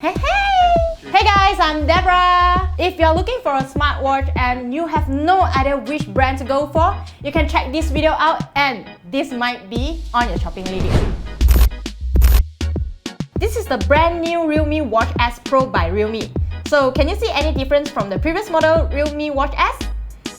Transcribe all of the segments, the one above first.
Hey hey! Hey guys, I'm Deborah! If you're looking for a smartwatch and you have no idea which brand to go for, you can check this video out and this might be on your shopping list. This is the brand new Realme Watch S Pro by Realme. So can you see any difference from the previous model Realme Watch S?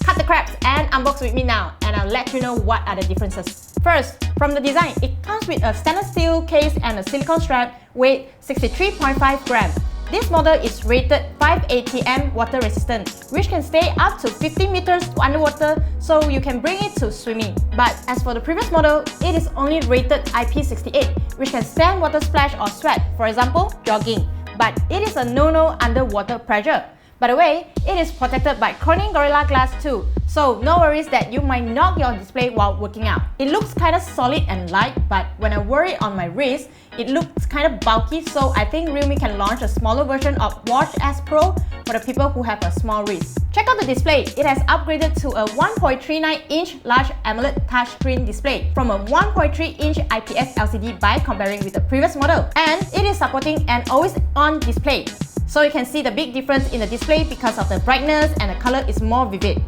Cut the crap and unbox with me now and I'll let you know what are the differences. First, from the design, it comes with a stainless steel case and a silicone strap, weight 63.5 grams. This model is rated 5 ATM water resistant, which can stay up to 50 meters underwater, so you can bring it to swimming. But as for the previous model, it is only rated IP68, which can stand water splash or sweat, for example, jogging. But it is a no-no under water pressure. By the way, it is protected by Corning Gorilla Glass 2, so no worries that you might knock your display while working out. It looks kinda solid and light, but when I wear it on my wrist, it looks kinda bulky, so I think Realme can launch a smaller version of Watch S Pro for the people who have a small wrist. Check out the display. It has upgraded to a 1.39-inch Large AMOLED Touchscreen display from a 1.3-inch IPS LCD by comparing with the previous model. And it is supporting an always-on display. So you can see the big difference in the display because of the brightness and the color is more vivid.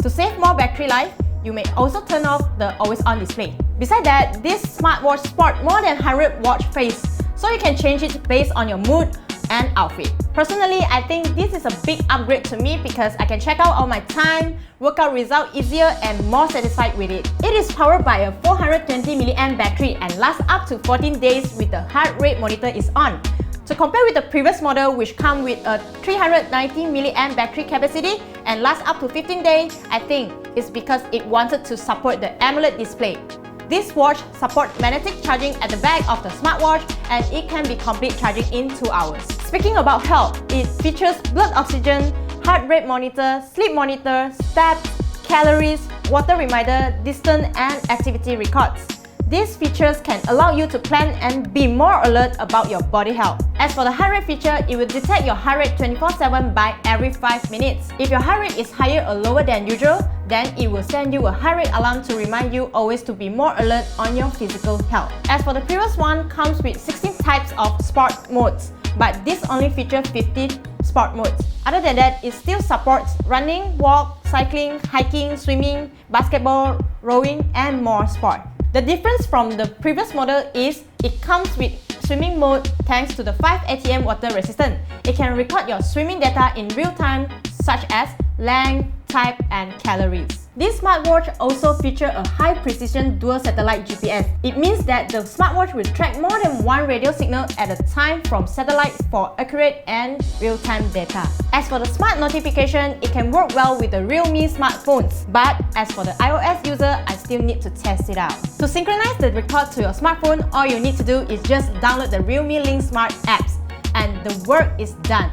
To save more battery life, you may also turn off the always-on display. Besides that, this smartwatch sports more than 100 watch face, so you can change it based on your mood and outfit. Personally, I think this is a big upgrade to me because I can check out all my time, workout result easier and more satisfied with it. It is powered by a 420 mAh battery and lasts up to 14 days with the heart rate monitor is on. To compare with the previous model which comes with a 390 mAh battery capacity and lasts up to 15 days, I think it's because it wanted to support the AMOLED display. This watch supports magnetic charging at the back of the smartwatch and it can be complete charging in 2 hours. Speaking about health, it features blood oxygen, heart rate monitor, sleep monitor, steps, calories, water reminder, distance and activity records. These features can allow you to plan and be more alert about your body health. As for the heart rate feature, it will detect your heart rate 24/7 by every 5 minutes. If your heart rate is higher or lower than usual, then it will send you a heart rate alarm to remind you always to be more alert on your physical health. As for the previous one, comes with 16 types of sport modes, but this only features 15 sport modes. Other than that, it still supports running, walk, cycling, hiking, swimming, basketball, rowing, and more sport. The difference from the previous model is it comes with swimming mode thanks to the 5 ATM water resistant. It can record your swimming data in real time such as length, type, and calories. This smartwatch also features a high precision dual satellite GPS. It means that the smartwatch will track more than one radio signal at a time from satellite for accurate and real-time data. As for the smart notification, it can work well with the Realme smartphones. But as for the iOS user, I still need to test it out. To synchronize the record to your smartphone, all you need to do is just download the Realme Link Smart apps and the work is done.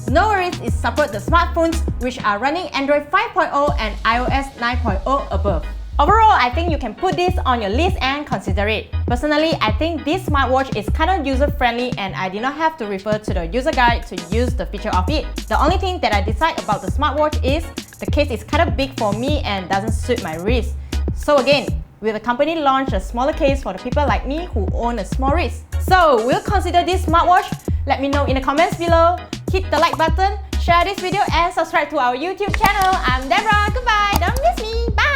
No worries, it supports the smartphones which are running Android 5.0 and iOS 9.0 above. Overall, I think you can put this on your list and consider it. Personally, I think this smartwatch is kinda user-friendly and I did not have to refer to the user guide to use the feature of it. The only thing that I decide about the smartwatch is the case is kinda big for me and doesn't suit my wrist. So again, will the company launch a smaller case for the people like me who own a small wrist? So, will you consider this smartwatch? Let me know in the comments below. Hit the like button, share this video and subscribe to our YouTube channel. I'm Deborah, goodbye, don't miss me, bye!